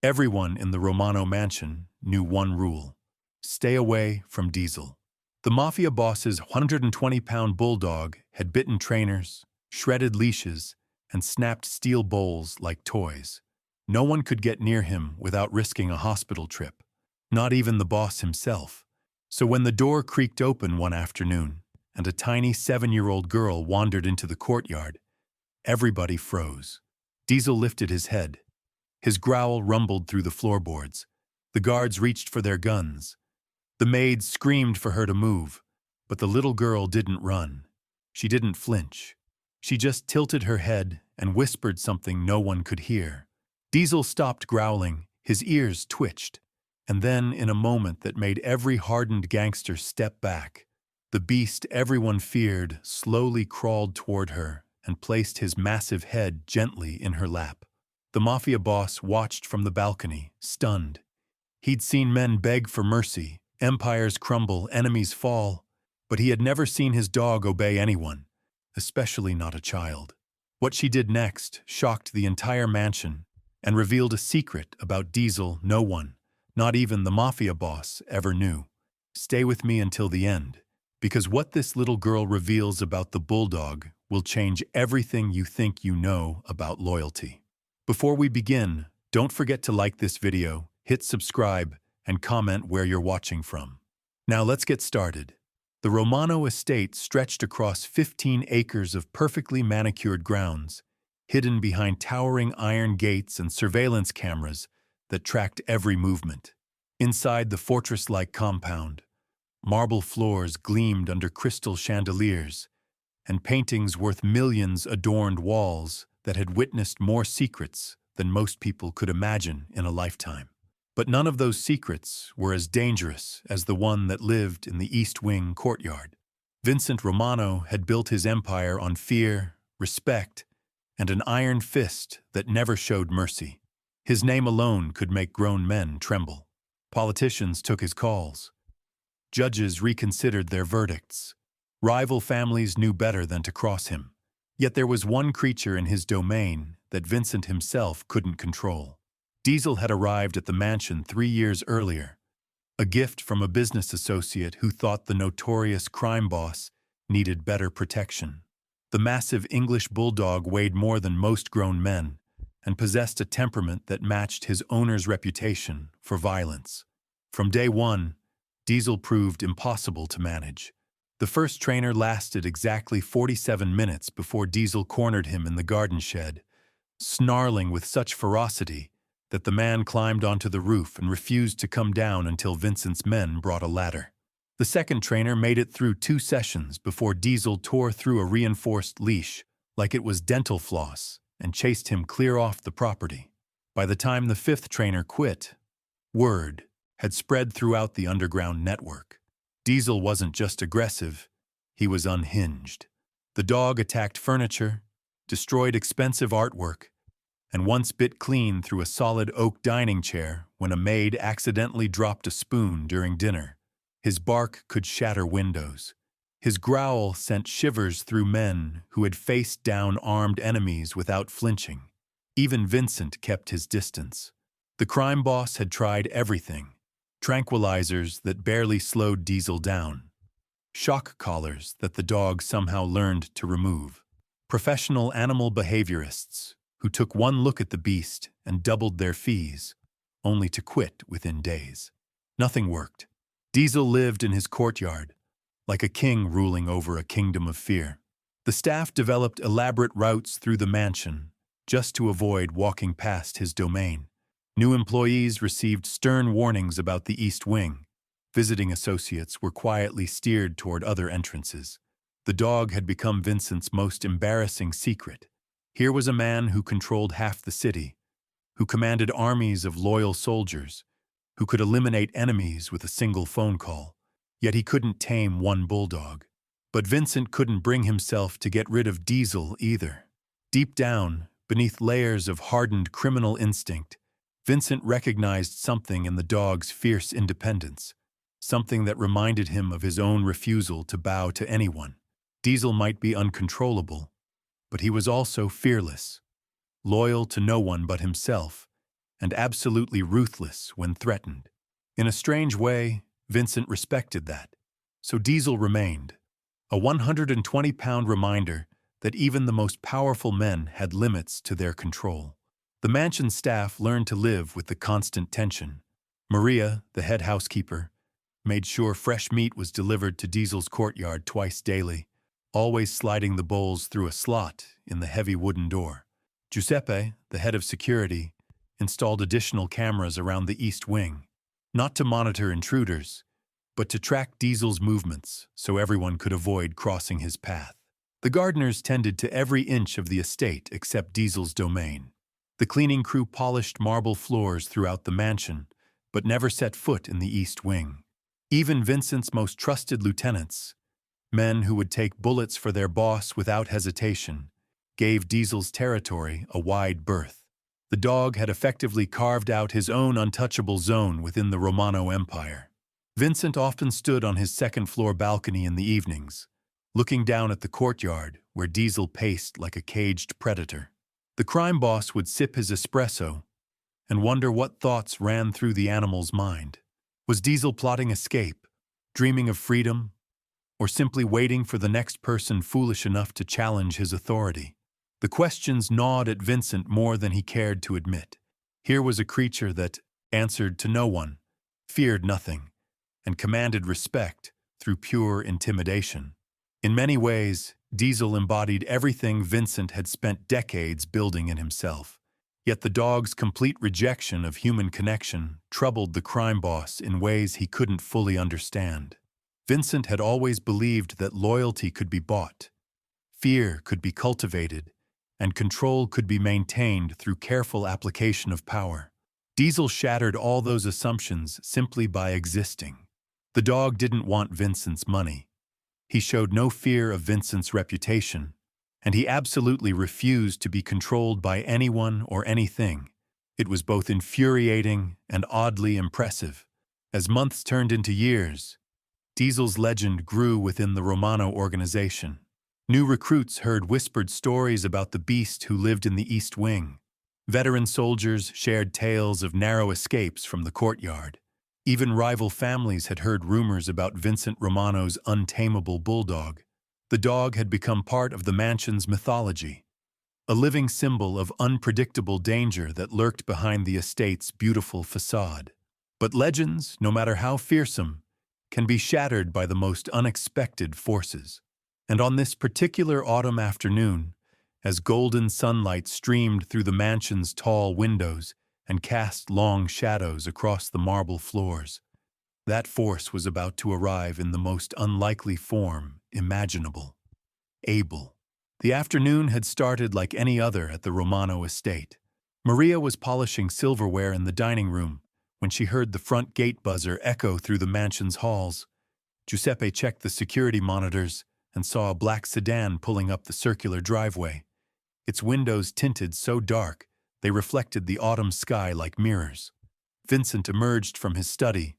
Everyone in the Romano mansion knew one rule: stay away from Diesel. The Mafia boss's 120-pound bulldog had bitten trainers, shredded leashes, and snapped steel bowls like toys. No one could get near him without risking a hospital trip, not even the boss himself. So when the door creaked open one afternoon and a tiny 7-year-old girl wandered into the courtyard, everybody froze. Diesel lifted his head. His growl rumbled through the floorboards. The guards reached for their guns. The maids screamed for her to move, but the little girl didn't run. She didn't flinch. She just tilted her head and whispered something no one could hear. Diesel stopped growling, his ears twitched, and then, in a moment that made every hardened gangster step back, the beast everyone feared slowly crawled toward her and placed his massive head gently in her lap. The Mafia boss watched from the balcony, stunned. He'd seen men beg for mercy, empires crumble, enemies fall, but he had never seen his dog obey anyone, especially not a child. What she did next shocked the entire mansion and revealed a secret about Diesel no one, not even the Mafia boss, ever knew. Stay with me until the end, because what this little girl reveals about the Bulldog will change everything you think you know about loyalty. Before we begin, don't forget to like this video, hit subscribe, and comment where you're watching from. Now let's get started. The Romano estate stretched across 15 acres of perfectly manicured grounds, hidden behind towering iron gates and surveillance cameras that tracked every movement. Inside the fortress-like compound, marble floors gleamed under crystal chandeliers, and paintings worth millions adorned walls that had witnessed more secrets than most people could imagine in a lifetime. But none of those secrets were as dangerous as the one that lived in the East Wing courtyard. Vincent Romano had built his empire on fear, respect, and an iron fist that never showed mercy. His name alone could make grown men tremble. Politicians took his calls. Judges reconsidered their verdicts. Rival families knew better than to cross him. Yet there was one creature in his domain that Vincent himself couldn't control. Diesel had arrived at the mansion 3 years earlier, a gift from a business associate who thought the notorious crime boss needed better protection. The massive English bulldog weighed more than most grown men and possessed a temperament that matched his owner's reputation for violence. From day one, Diesel proved impossible to manage. The first trainer lasted exactly 47 minutes before Diesel cornered him in the garden shed, snarling with such ferocity that the man climbed onto the roof and refused to come down until Vincent's men brought a ladder. The second trainer made it through 2 sessions before Diesel tore through a reinforced leash like it was dental floss and chased him clear off the property. By the time the 5th trainer quit, word had spread throughout the underground network. Diesel wasn't just aggressive, he was unhinged. The dog attacked furniture, destroyed expensive artwork, and once bit clean through a solid oak dining chair when a maid accidentally dropped a spoon during dinner. His bark could shatter windows. His growl sent shivers through men who had faced down armed enemies without flinching. Even Vincent kept his distance. The crime boss had tried everything: tranquilizers that barely slowed Diesel down, shock collars that the dog somehow learned to remove, professional animal behaviorists who took one look at the beast and doubled their fees, only to quit within days. Nothing worked. Diesel lived in his courtyard, like a king ruling over a kingdom of fear. The staff developed elaborate routes through the mansion just to avoid walking past his domain. New employees received stern warnings about the East Wing. Visiting associates were quietly steered toward other entrances. The dog had become Vincent's most embarrassing secret. Here was a man who controlled half the city, who commanded armies of loyal soldiers, who could eliminate enemies with a single phone call. Yet he couldn't tame one bulldog. But Vincent couldn't bring himself to get rid of Diesel either. Deep down, beneath layers of hardened criminal instinct, Vincent recognized something in the dog's fierce independence, something that reminded him of his own refusal to bow to anyone. Diesel might be uncontrollable, but he was also fearless, loyal to no one but himself, and absolutely ruthless when threatened. In a strange way, Vincent respected that. So Diesel remained, a 120-pound reminder that even the most powerful men had limits to their control. The mansion staff learned to live with the constant tension. Maria, the head housekeeper, made sure fresh meat was delivered to Diesel's courtyard twice daily, always sliding the bowls through a slot in the heavy wooden door. Giuseppe, the head of security, installed additional cameras around the east wing, not to monitor intruders, but to track Diesel's movements so everyone could avoid crossing his path. The gardeners tended to every inch of the estate except Diesel's domain. The cleaning crew polished marble floors throughout the mansion, but never set foot in the east wing. Even Vincent's most trusted lieutenants, men who would take bullets for their boss without hesitation, gave Diesel's territory a wide berth. The dog had effectively carved out his own untouchable zone within the Romano Empire. Vincent often stood on his second-floor balcony in the evenings, looking down at the courtyard where Diesel paced like a caged predator. The crime boss would sip his espresso and wonder what thoughts ran through the animal's mind. Was Diesel plotting escape, dreaming of freedom, or simply waiting for the next person foolish enough to challenge his authority? The questions gnawed at Vincent more than he cared to admit. Here was a creature that answered to no one, feared nothing, and commanded respect through pure intimidation. In many ways, Diesel embodied everything Vincent had spent decades building in himself. Yet the dog's complete rejection of human connection troubled the crime boss in ways he couldn't fully understand. Vincent had always believed that loyalty could be bought, fear could be cultivated, and control could be maintained through careful application of power. Diesel shattered all those assumptions simply by existing. The dog didn't want Vincent's money. He showed no fear of Vincent's reputation, and he absolutely refused to be controlled by anyone or anything. It was both infuriating and oddly impressive. As months turned into years, Diesel's legend grew within the Romano organization. New recruits heard whispered stories about the beast who lived in the East Wing. Veteran soldiers shared tales of narrow escapes from the courtyard. Even rival families had heard rumors about Vincent Romano's untamable Bulldog. The dog had become part of the mansion's mythology, a living symbol of unpredictable danger that lurked behind the estate's beautiful facade. But legends, no matter how fearsome, can be shattered by the most unexpected forces. And on this particular autumn afternoon, as golden sunlight streamed through the mansion's tall windows and cast long shadows across the marble floors, that force was about to arrive in the most unlikely form imaginable. Abel. The afternoon had started like any other at the Romano estate. Maria was polishing silverware in the dining room when she heard the front gate buzzer echo through the mansion's halls. Giuseppe checked the security monitors and saw a black sedan pulling up the circular driveway. Its windows tinted so dark they reflected the autumn sky like mirrors. Vincent emerged from his study,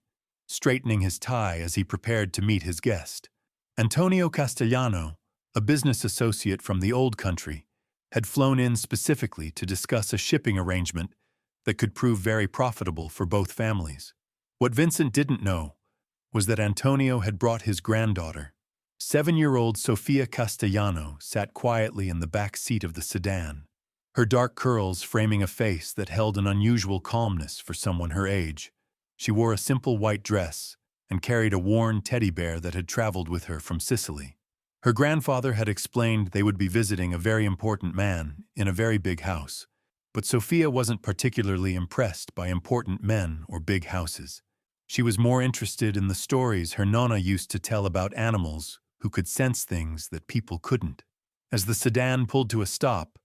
straightening his tie as he prepared to meet his guest. Antonio Castellano, a business associate from the old country, had flown in specifically to discuss a shipping arrangement that could prove very profitable for both families. What Vincent didn't know was that Antonio had brought his granddaughter. 7-year-old Sofia Castellano sat quietly in the back seat of the sedan, her dark curls framing a face that held an unusual calmness for someone her age. She wore a simple white dress and carried a worn teddy bear that had traveled with her from Sicily. Her grandfather had explained they would be visiting a very important man in a very big house, but Sofia wasn't particularly impressed by important men or big houses. She was more interested in the stories her nonna used to tell about animals who could sense things that people couldn't. As the sedan pulled to a stop,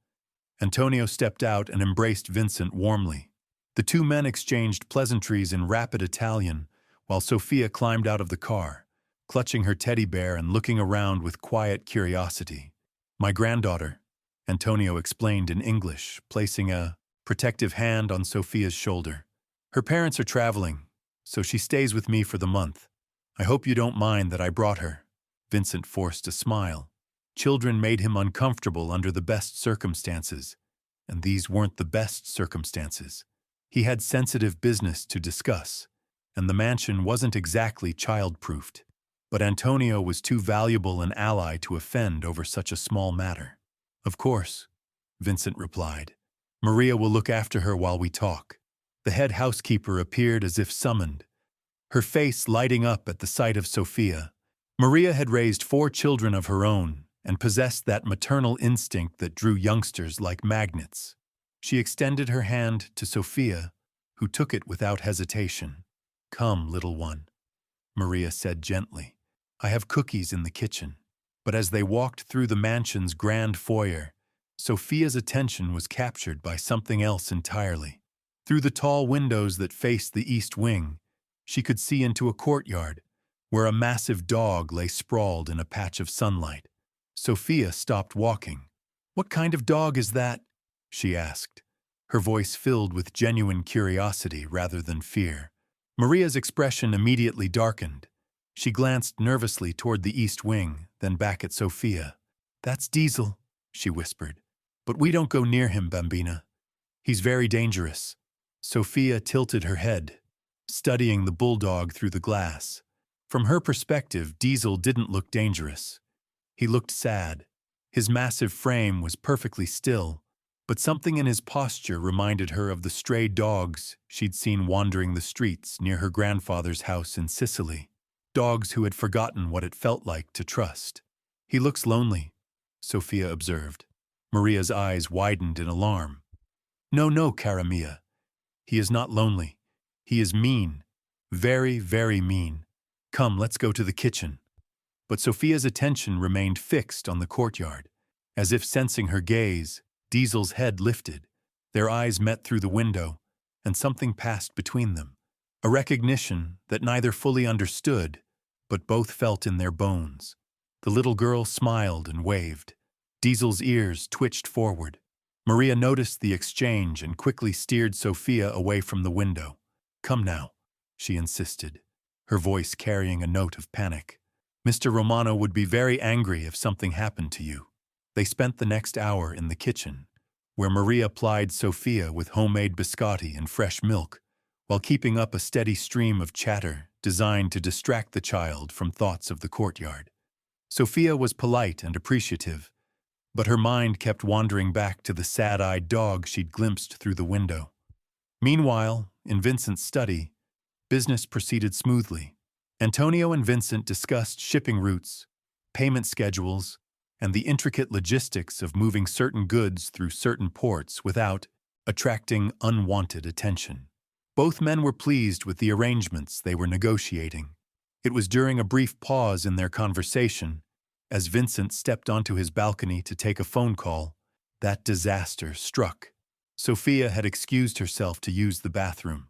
Antonio stepped out and embraced Vincent warmly. The two men exchanged pleasantries in rapid Italian while Sofia climbed out of the car, clutching her teddy bear and looking around with quiet curiosity. "My granddaughter," Antonio explained in English, placing a protective hand on Sofia's shoulder. "Her parents are traveling, so she stays with me for the month. I hope you don't mind that I brought her." Vincent forced a smile. Children made him uncomfortable under the best circumstances, and these weren't the best circumstances. He had sensitive business to discuss, and the mansion wasn't exactly child-proofed. But Antonio was too valuable an ally to offend over such a small matter. "Of course," Vincent replied. "Maria will look after her while we talk." The head housekeeper appeared as if summoned, her face lighting up at the sight of Sophia. Maria had raised 4 children of her own and possessed that maternal instinct that drew youngsters like magnets. She extended her hand to Sophia, who took it without hesitation. "Come, little one," Maria said gently. "I have cookies in the kitchen." But as they walked through the mansion's grand foyer, Sophia's attention was captured by something else entirely. Through the tall windows that faced the east wing, she could see into a courtyard, where a massive dog lay sprawled in a patch of sunlight. Sophia stopped walking. "What kind of dog is that?" she asked, her voice filled with genuine curiosity rather than fear. Maria's expression immediately darkened. She glanced nervously toward the east wing, then back at Sophia. "That's Diesel," she whispered. "But we don't go near him, Bambina. He's very dangerous." Sophia tilted her head, studying the bulldog through the glass. From her perspective, Diesel didn't look dangerous. He looked sad. His massive frame was perfectly still, but something in his posture reminded her of the stray dogs she'd seen wandering the streets near her grandfather's house in Sicily. Dogs who had forgotten what it felt like to trust. "He looks lonely," Sophia observed. Maria's eyes widened in alarm. No, cara mia. He is not lonely. He is mean. Very, very mean. Come, let's go to the kitchen." But Sophia's attention remained fixed on the courtyard. As if sensing her gaze, Diesel's head lifted. Their eyes met through the window, and something passed between them. A recognition that neither fully understood, but both felt in their bones. The little girl smiled and waved. Diesel's ears twitched forward. Maria noticed the exchange and quickly steered Sophia away from the window. "Come now," she insisted, her voice carrying a note of panic. "Mr. Romano would be very angry if something happened to you." They spent the next hour in the kitchen, where Maria plied Sophia with homemade biscotti and fresh milk, while keeping up a steady stream of chatter designed to distract the child from thoughts of the courtyard. Sophia was polite and appreciative, but her mind kept wandering back to the sad-eyed dog she'd glimpsed through the window. Meanwhile, in Vincent's study, business proceeded smoothly. Antonio and Vincent discussed shipping routes, payment schedules, and the intricate logistics of moving certain goods through certain ports without attracting unwanted attention. Both men were pleased with the arrangements they were negotiating. It was during a brief pause in their conversation, as Vincent stepped onto his balcony to take a phone call, that disaster struck. Sophia had excused herself to use the bathroom.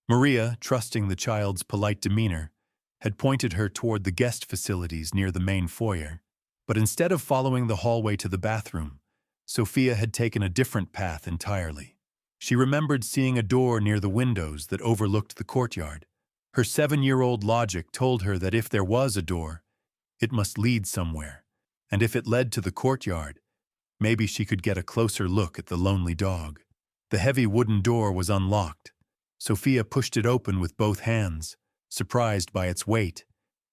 Maria, trusting the child's polite demeanor, had pointed her toward the guest facilities near the main foyer. But instead of following the hallway to the bathroom, Sophia had taken a different path entirely. She remembered seeing a door near the windows that overlooked the courtyard. Her 7-year-old logic told her that if there was a door, it must lead somewhere, and if it led to the courtyard, maybe she could get a closer look at the lonely dog. The heavy wooden door was unlocked. Sophia pushed it open with both hands, surprised by its weight,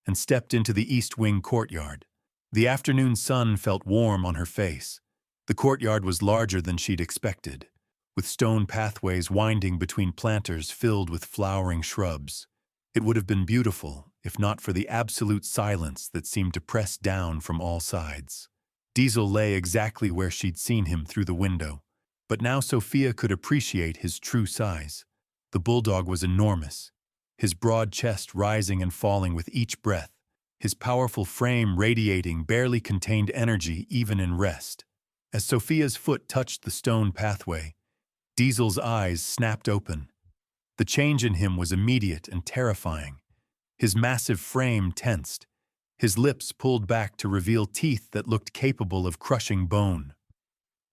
and stepped into the east wing courtyard. The afternoon sun felt warm on her face. The courtyard was larger than she'd expected, with stone pathways winding between planters filled with flowering shrubs. It would have been beautiful if not for the absolute silence that seemed to press down from all sides. Diesel lay exactly where she'd seen him through the window, but now Sophia could appreciate his true size. The bulldog was enormous, his broad chest rising and falling with each breath, his powerful frame radiating barely contained energy even in rest. As Sophia's foot touched the stone pathway, Diesel's eyes snapped open. The change in him was immediate and terrifying. His massive frame tensed, his lips pulled back to reveal teeth that looked capable of crushing bone.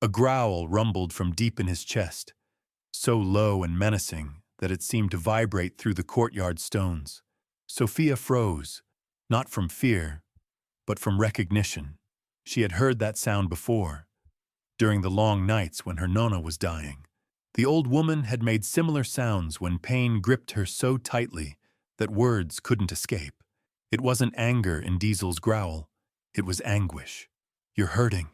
A growl rumbled from deep in his chest, so low and menacing that it seemed to vibrate through the courtyard stones. Sophia froze, not from fear, but from recognition. She had heard that sound before, during the long nights when her nonna was dying. The old woman had made similar sounds when pain gripped her so tightly that words couldn't escape. It wasn't anger in Diesel's growl, it was anguish. "You're hurting,"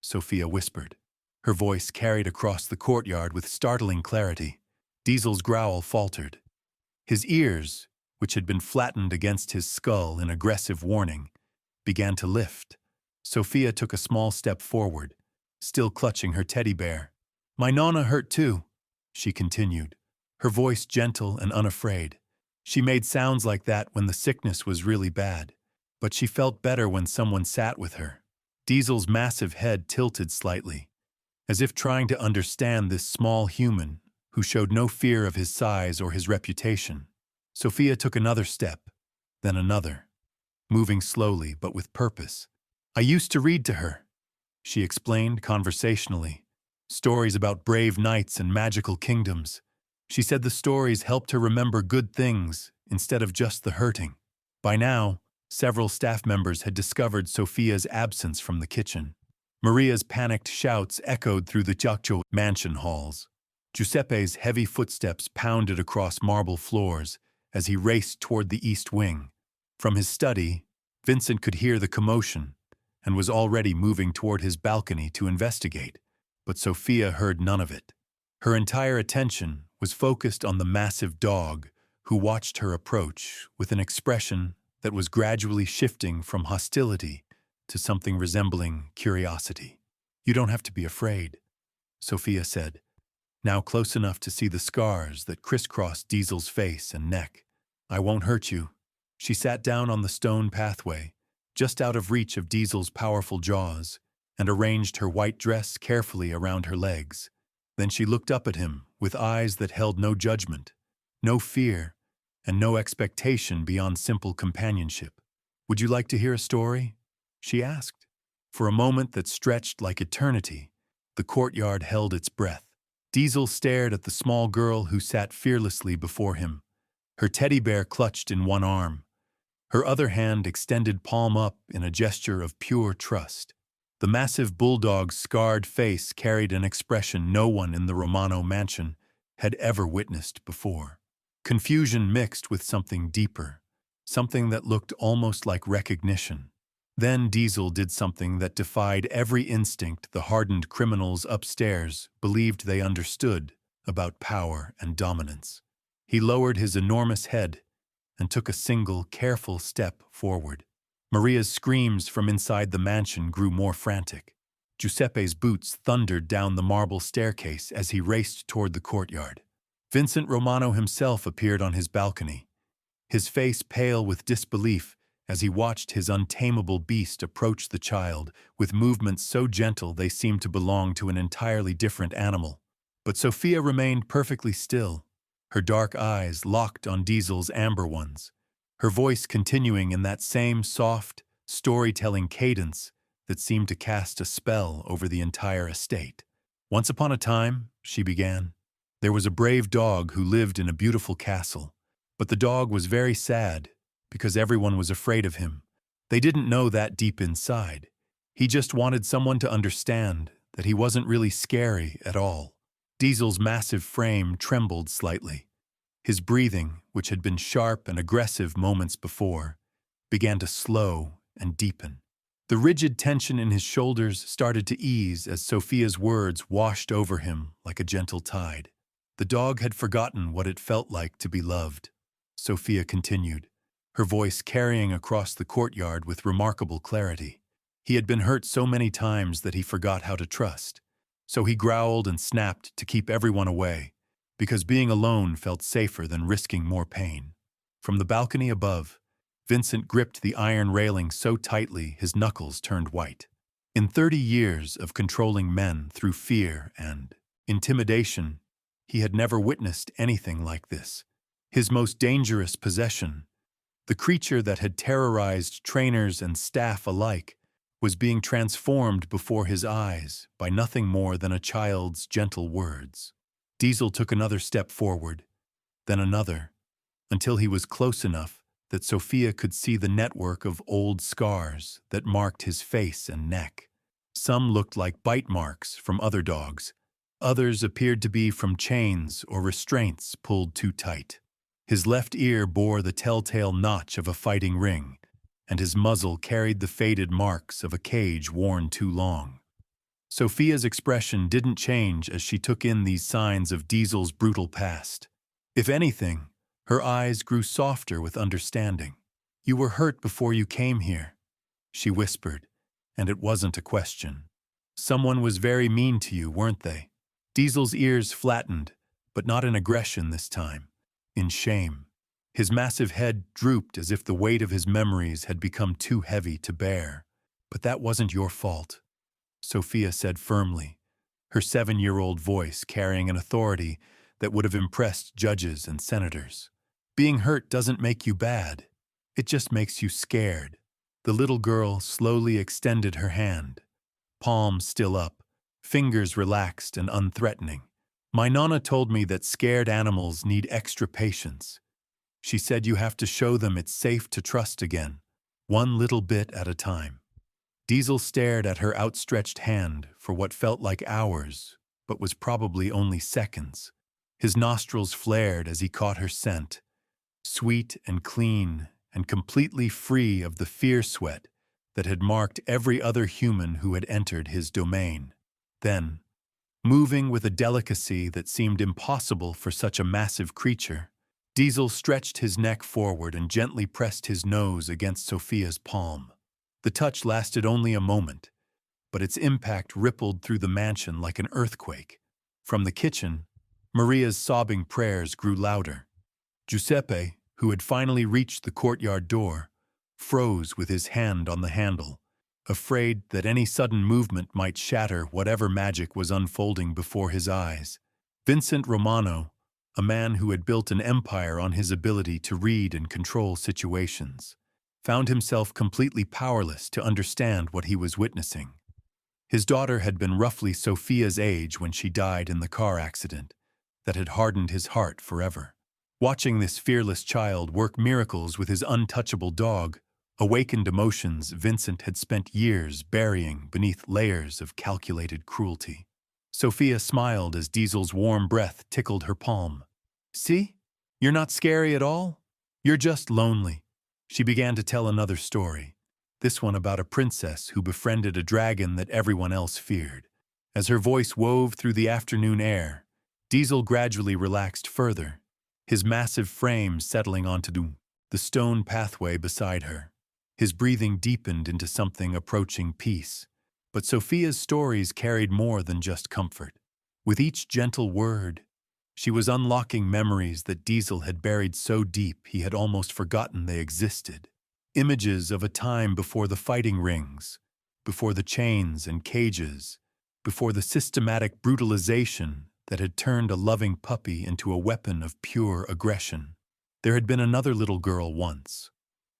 Sophia whispered. Her voice carried across the courtyard with startling clarity. Diesel's growl faltered. His ears, which had been flattened against his skull in aggressive warning, began to lift. Sophia took a small step forward, still clutching her teddy bear. "My nonna hurt too," she continued, her voice gentle and unafraid. She made sounds like that when the sickness was really bad, but she felt better when someone sat with her. Diesel's massive head tilted slightly, as if trying to understand this small human who showed no fear of his size or his reputation. Sophia took another step, then another, moving slowly but with purpose. "I used to read to her," she explained conversationally. "Stories about brave knights and magical kingdoms. She said the stories helped her remember good things instead of just the hurting." By now, several staff members had discovered Sophia's absence from the kitchen. Maria's panicked shouts echoed through the Giaccio mansion halls. Giuseppe's heavy footsteps pounded across marble floors as he raced toward the east wing. From his study, Vincent could hear the commotion and was already moving toward his balcony to investigate, but Sophia heard none of it. Her entire attention was focused on the massive dog who watched her approach with an expression that was gradually shifting from hostility to something resembling curiosity. "You don't have to be afraid," Sophia said, now close enough to see the scars that crisscrossed Diesel's face and neck. "I won't hurt you." She sat down on the stone pathway, just out of reach of Diesel's powerful jaws, and arranged her white dress carefully around her legs. Then she looked up at him with eyes that held no judgment, no fear, and no expectation beyond simple companionship. "Would you like to hear a story?" she asked. For a moment that stretched like eternity, the courtyard held its breath. Diesel stared at the small girl who sat fearlessly before him, her teddy bear clutched in one arm, her other hand extended palm up in a gesture of pure trust. The massive bulldog's scarred face carried an expression no one in the Romano mansion had ever witnessed before. Confusion mixed with something deeper, something that looked almost like recognition. Then Diesel did something that defied every instinct the hardened criminals upstairs believed they understood about power and dominance. He lowered his enormous head and took a single, careful step forward. Maria's screams from inside the mansion grew more frantic. Giuseppe's boots thundered down the marble staircase as he raced toward the courtyard. Vincent Romano himself appeared on his balcony, his face pale with disbelief as he watched his untamable beast approach the child with movements so gentle they seemed to belong to an entirely different animal. But Sophia remained perfectly still, her dark eyes locked on Diesel's amber ones, her voice continuing in that same soft, storytelling cadence that seemed to cast a spell over the entire estate. "Once upon a time," she began, "there was a brave dog who lived in a beautiful castle. But the dog was very sad because everyone was afraid of him. They didn't know that deep inside. He just wanted someone to understand that he wasn't really scary at all." Diesel's massive frame trembled slightly. His breathing, which had been sharp and aggressive moments before, began to slow and deepen. The rigid tension in his shoulders started to ease as Sophia's words washed over him like a gentle tide. "The dog had forgotten what it felt like to be loved," Sophia continued, her voice carrying across the courtyard with remarkable clarity. "He had been hurt so many times that he forgot how to trust. So he growled and snapped to keep everyone away, because being alone felt safer than risking more pain." From the balcony above, Vincent gripped the iron railing so tightly his knuckles turned white. In 30 years of controlling men through fear and intimidation, he had never witnessed anything like this. His most dangerous possession, the creature that had terrorized trainers and staff alike, was being transformed before his eyes by nothing more than a child's gentle words. Diesel took another step forward, then another, until he was close enough that Sophia could see the network of old scars that marked his face and neck. Some looked like bite marks from other dogs, Others appeared to be from chains or restraints pulled too tight. His left ear bore the telltale notch of a fighting ring, and his muzzle carried the faded marks of a cage worn too long. Sophia's expression didn't change as she took in these signs of Diesel's brutal past. If anything, her eyes grew softer with understanding. "You were hurt before you came here," she whispered, and it wasn't a question. "Someone was very mean to you, weren't they?" Diesel's ears flattened, but not in aggression this time, in shame. His massive head drooped as if the weight of his memories had become too heavy to bear. "But that wasn't your fault," Sophia said firmly, her 7-year-old voice carrying an authority that would have impressed judges and senators. "Being hurt doesn't make you bad. It just makes you scared." The little girl slowly extended her hand, palm still up, fingers relaxed and unthreatening. "My nonna told me that scared animals need extra patience. She said you have to show them it's safe to trust again, one little bit at a time." Diesel stared at her outstretched hand for what felt like hours, but was probably only seconds. His nostrils flared as he caught her scent, sweet and clean and completely free of the fear sweat that had marked every other human who had entered his domain. Then, moving with a delicacy that seemed impossible for such a massive creature, Diesel stretched his neck forward and gently pressed his nose against Sophia's palm. The touch lasted only a moment, but its impact rippled through the mansion like an earthquake. From the kitchen, Maria's sobbing prayers grew louder. Giuseppe, who had finally reached the courtyard door, froze with his hand on the handle, afraid that any sudden movement might shatter whatever magic was unfolding before his eyes. Vincent Romano, a man who had built an empire on his ability to read and control situations, found himself completely powerless to understand what he was witnessing. His daughter had been roughly Sophia's age when she died in the car accident that had hardened his heart forever. Watching this fearless child work miracles with his untouchable dog awakened emotions Vincent had spent years burying beneath layers of calculated cruelty. Sophia smiled as Diesel's warm breath tickled her palm. "See? You're not scary at all. You're just lonely." She began to tell another story, this one about a princess who befriended a dragon that everyone else feared. As her voice wove through the afternoon air, Diesel gradually relaxed further, his massive frame settling onto the stone pathway beside her. His breathing deepened into something approaching peace. But Sophia's stories carried more than just comfort. With each gentle word, she was unlocking memories that Diesel had buried so deep he had almost forgotten they existed. Images of a time before the fighting rings, before the chains and cages, before the systematic brutalization that had turned a loving puppy into a weapon of pure aggression. There had been another little girl once,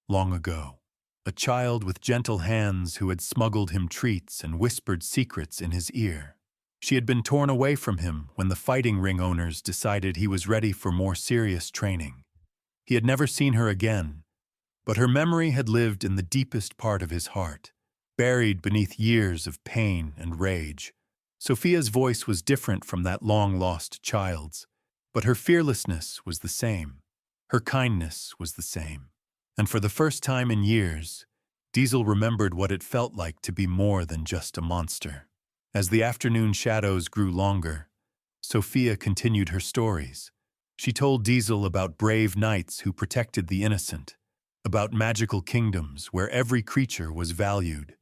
long ago. A child with gentle hands who had smuggled him treats and whispered secrets in his ear. She had been torn away from him when the fighting ring owners decided he was ready for more serious training. He had never seen her again, but her memory had lived in the deepest part of his heart, buried beneath years of pain and rage. Sophia's voice was different from that long-lost child's, but her fearlessness was the same. Her kindness was the same. And for the first time in years, Diesel remembered what it felt like to be more than just a monster. As the afternoon shadows grew longer, Sophia continued her stories. She told Diesel about brave knights who protected the innocent, about magical kingdoms where every creature was valued,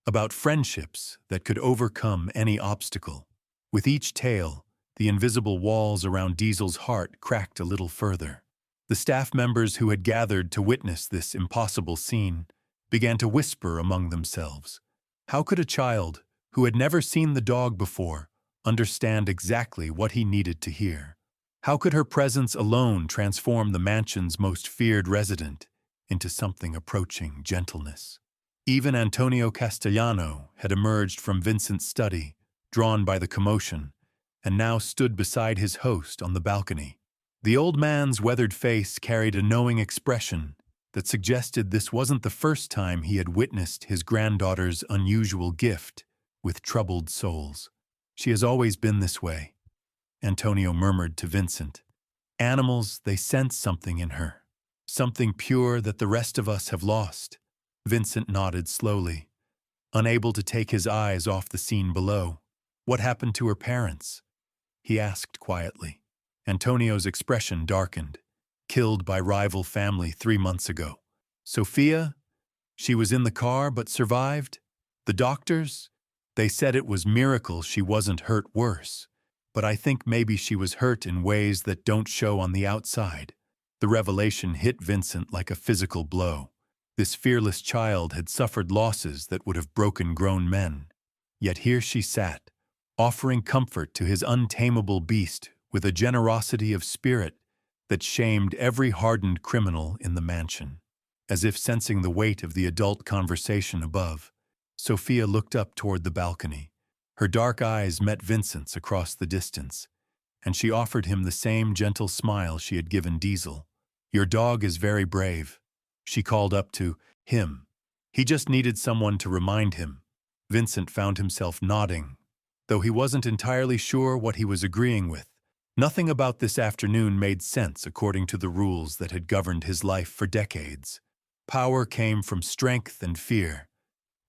about friendships that could overcome any obstacle. With each tale, the invisible walls around Diesel's heart cracked a little further. The staff members who had gathered to witness this impossible scene began to whisper among themselves. How could a child, who had never seen the dog before, understand exactly what he needed to hear? How could her presence alone transform the mansion's most feared resident into something approaching gentleness? Even Antonio Castellano had emerged from Vincent's study, drawn by the commotion, and now stood beside his host on the balcony. The old man's weathered face carried a knowing expression that suggested this wasn't the first time he had witnessed his granddaughter's unusual gift with troubled souls. "She has always been this way," Antonio murmured to Vincent. Animals, they sense something in her. Something pure that the rest of us have lost. Vincent nodded slowly, unable to take his eyes off the scene below. What happened to her parents? He asked quietly. Antonio's expression darkened. Killed by rival family 3 months ago. Sophia? She was in the car but survived? The doctors? They said it was miracle she wasn't hurt worse. But I think maybe she was hurt in ways that don't show on the outside. The revelation hit Vincent like a physical blow. This fearless child had suffered losses that would have broken grown men. Yet here she sat, offering comfort to his untamable beast with a generosity of spirit that shamed every hardened criminal in the mansion. As if sensing the weight of the adult conversation above, Sophia looked up toward the balcony. Her dark eyes met Vincent's across the distance, and she offered him the same gentle smile she had given Diesel. "Your dog is very brave," she called up to him. He just needed someone to remind him. Vincent found himself nodding, though he wasn't entirely sure what he was agreeing with. Nothing about this afternoon made sense according to the rules that had governed his life for decades. Power came from strength and fear,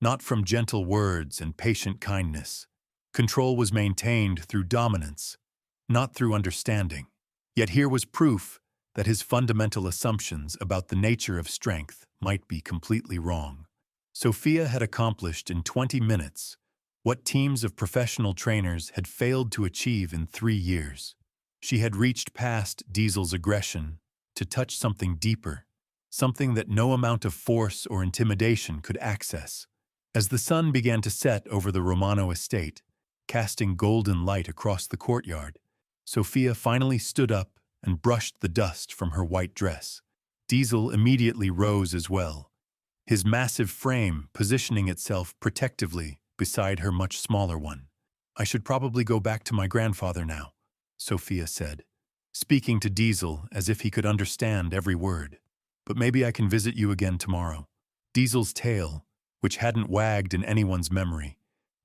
not from gentle words and patient kindness. Control was maintained through dominance, not through understanding. Yet here was proof that his fundamental assumptions about the nature of strength might be completely wrong. Sophia had accomplished in 20 minutes what teams of professional trainers had failed to achieve in 3 years. She had reached past Diesel's aggression to touch something deeper, something that no amount of force or intimidation could access. As the sun began to set over the Romano estate, casting golden light across the courtyard, Sophia finally stood up and brushed the dust from her white dress. Diesel immediately rose as well, his massive frame positioning itself protectively beside her much smaller one. "I should probably go back to my grandfather now," Sophia said, speaking to Diesel as if he could understand every word. "But maybe I can visit you again tomorrow." Diesel's tail, which hadn't wagged in anyone's memory,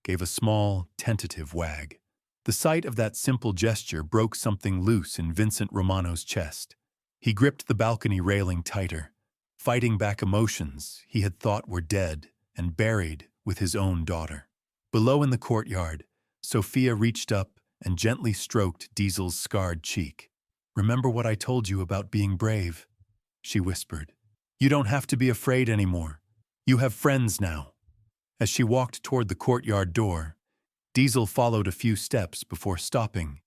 gave a small, tentative wag. The sight of that simple gesture broke something loose in Vincent Romano's chest. He gripped the balcony railing tighter, fighting back emotions he had thought were dead and buried with his own daughter. Below in the courtyard, Sophia reached up and gently stroked Diesel's scarred cheek. "Remember what I told you about being brave?" she whispered. "You don't have to be afraid anymore. You have friends now." As she walked toward the courtyard door, Diesel followed a few steps before stopping,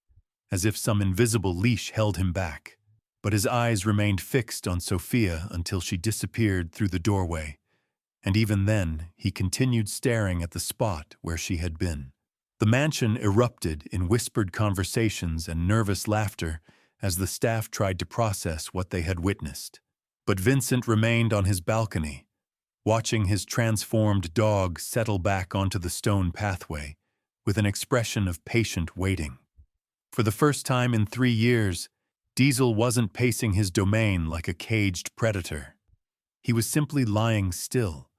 as if some invisible leash held him back. But his eyes remained fixed on Sophia until she disappeared through the doorway, and even then he continued staring at the spot where she had been. The mansion erupted in whispered conversations and nervous laughter as the staff tried to process what they had witnessed. But Vincent remained on his balcony, watching his transformed dog settle back onto the stone pathway with an expression of patient waiting. For the first time in 3 years, Diesel wasn't pacing his domain like a caged predator. He was simply lying still,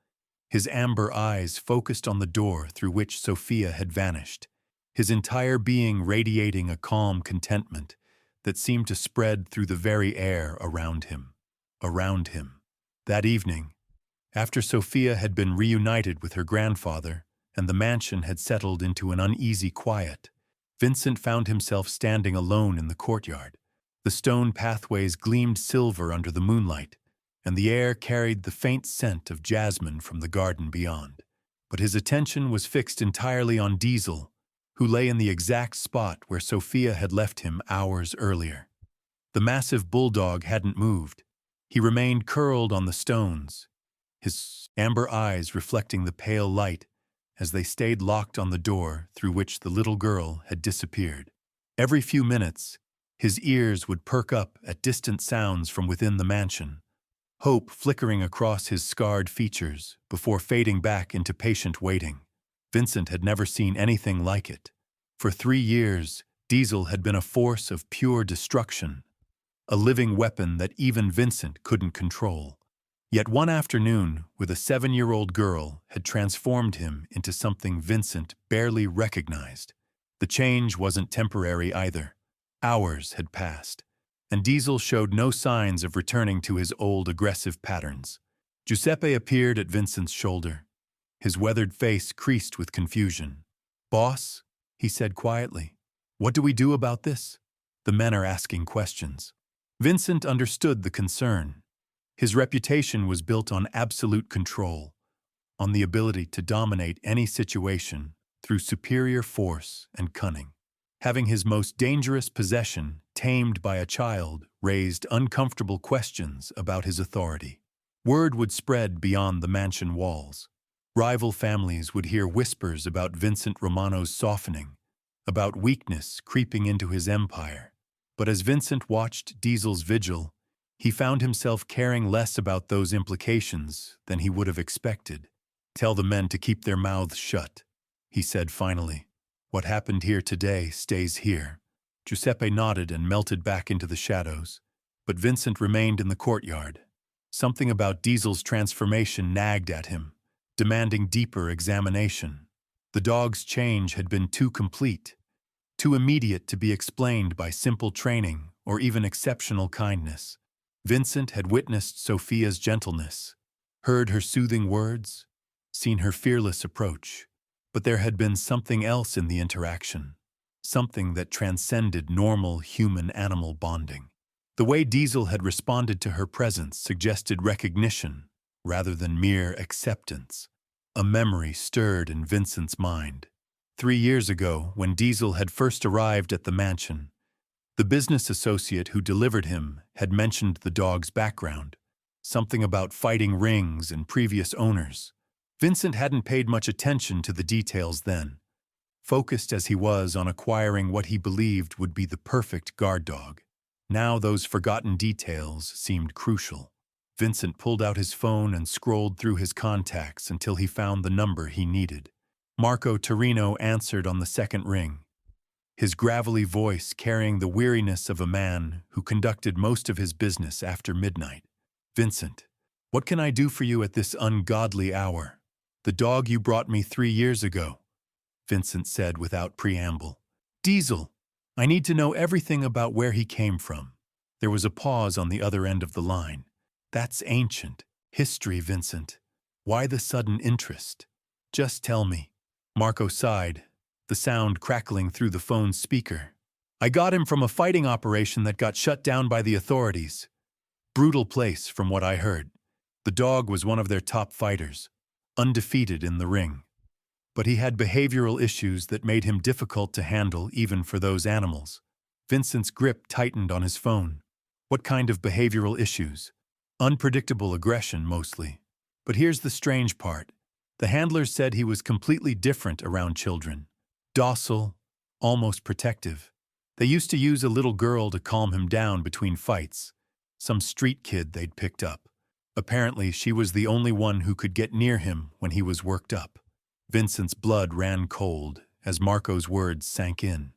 his amber eyes focused on the door through which Sophia had vanished, his entire being radiating a calm contentment that seemed to spread through the very air around him. That evening, after Sophia had been reunited with her grandfather and the mansion had settled into an uneasy quiet, Vincent found himself standing alone in the courtyard. The stone pathways gleamed silver under the moonlight, and the air carried the faint scent of jasmine from the garden beyond. But his attention was fixed entirely on Diesel, who lay in the exact spot where Sophia had left him hours earlier. The massive bulldog hadn't moved. He remained curled on the stones, his amber eyes reflecting the pale light as they stayed locked on the door through which the little girl had disappeared. Every few minutes, his ears would perk up at distant sounds from within the mansion, hope flickering across his scarred features before fading back into patient waiting. Vincent had never seen anything like it. For 3 years, Diesel had been a force of pure destruction, a living weapon that even Vincent couldn't control. Yet one afternoon, with a 7-year-old girl, had transformed him into something Vincent barely recognized. The change wasn't temporary either. Hours had passed, and Diesel showed no signs of returning to his old aggressive patterns. Giuseppe appeared at Vincent's shoulder, his weathered face creased with confusion. "Boss," he said quietly, "what do we do about this? The men are asking questions." Vincent understood the concern. His reputation was built on absolute control, on the ability to dominate any situation through superior force and cunning. Having his most dangerous possession tamed by a child raised uncomfortable questions about his authority. Word would spread beyond the mansion walls. Rival families would hear whispers about Vincent Romano's softening, about weakness creeping into his empire. But as Vincent watched Diesel's vigil, he found himself caring less about those implications than he would have expected. "Tell the men to keep their mouths shut," he said finally. "What happened here today stays here." Giuseppe nodded and melted back into the shadows, but Vincent remained in the courtyard. Something about Diesel's transformation nagged at him, demanding deeper examination. The dog's change had been too complete, too immediate to be explained by simple training or even exceptional kindness. Vincent had witnessed Sophia's gentleness, heard her soothing words, seen her fearless approach, but there had been something else in the interaction, something that transcended normal human-animal bonding. The way Diesel had responded to her presence suggested recognition rather than mere acceptance. A memory stirred in Vincent's mind. 3 years ago, when Diesel had first arrived at the mansion, the business associate who delivered him had mentioned the dog's background, something about fighting rings and previous owners. Vincent hadn't paid much attention to the details then, focused as he was on acquiring what he believed would be the perfect guard dog. Now those forgotten details seemed crucial. Vincent pulled out his phone and scrolled through his contacts until he found the number he needed. Marco Torino answered on the second ring, his gravelly voice carrying the weariness of a man who conducted most of his business after midnight. "Vincent, what can I do for you at this ungodly hour?" "The dog you brought me 3 years ago," Vincent said without preamble. "Diesel, I need to know everything about where he came from." There was a pause on the other end of the line. "That's ancient history, Vincent. Why the sudden interest?" "Just tell me." Marco sighed, the sound crackling through the phone's speaker. "I got him from a fighting operation that got shut down by the authorities. Brutal place, from what I heard. The dog was one of their top fighters, undefeated in the ring. But he had behavioral issues that made him difficult to handle even for those animals." Vincent's grip tightened on his phone. "What kind of behavioral issues?" "Unpredictable aggression, mostly. But here's the strange part. The handlers said he was completely different around children. Docile, almost protective. They used to use a little girl to calm him down between fights, some street kid they'd picked up. Apparently, she was the only one who could get near him when he was worked up." Vincent's blood ran cold as Marco's words sank in.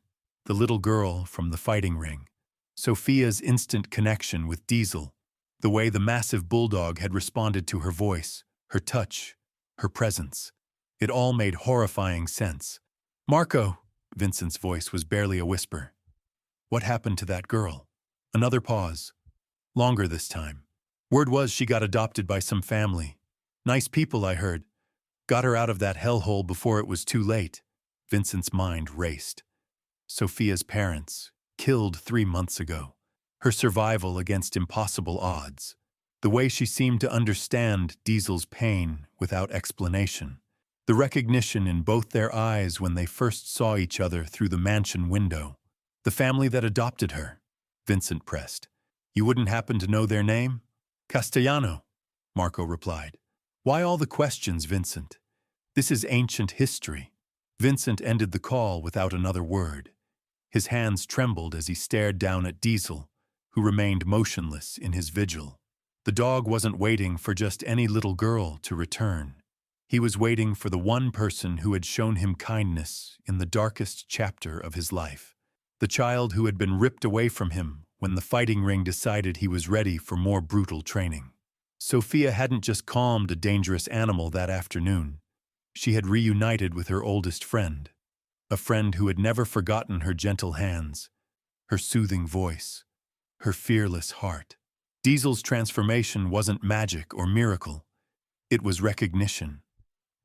The little girl from the fighting ring. Sophia's instant connection with Diesel. The way the massive bulldog had responded to her voice, her touch, her presence. It all made horrifying sense. "Marco," Vincent's voice was barely a whisper. "What happened to that girl?" Another pause. Longer this time. "Word was she got adopted by some family. Nice people, I heard. Got her out of that hellhole before it was too late." Vincent's mind raced. Sophia's parents, killed 3 months ago. Her survival against impossible odds. The way she seemed to understand Diesel's pain without explanation. The recognition in both their eyes when they first saw each other through the mansion window. "The family that adopted her," Vincent pressed. "You wouldn't happen to know their name?" "Castellano," Marco replied. "Why all the questions, Vincent? This is ancient history." Vincent ended the call without another word. His hands trembled as he stared down at Diesel, who remained motionless in his vigil. The dog wasn't waiting for just any little girl to return. He was waiting for the one person who had shown him kindness in the darkest chapter of his life. The child who had been ripped away from him when the fighting ring decided he was ready for more brutal training. Sophia hadn't just calmed a dangerous animal that afternoon. She had reunited with her oldest friend, a friend who had never forgotten her gentle hands, her soothing voice, her fearless heart. Diesel's transformation wasn't magic or miracle. It was recognition.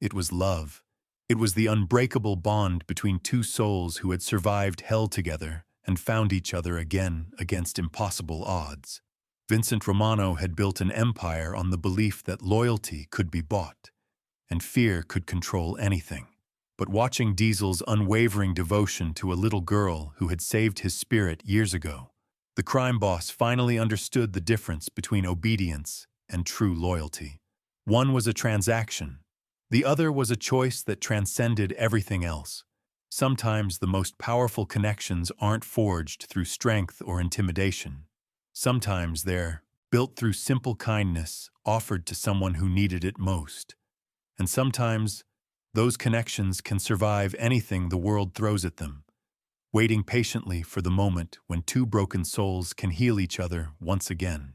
It was love. It was the unbreakable bond between two souls who had survived hell together and found each other again against impossible odds. Vincent Romano had built an empire on the belief that loyalty could be bought, and fear could control anything. But watching Diesel's unwavering devotion to a little girl who had saved his spirit years ago, the crime boss finally understood the difference between obedience and true loyalty. One was a transaction. The other was a choice that transcended everything else. Sometimes the most powerful connections aren't forged through strength or intimidation. Sometimes they're built through simple kindness offered to someone who needed it most. And sometimes those connections can survive anything the world throws at them, waiting patiently for the moment when two broken souls can heal each other once again.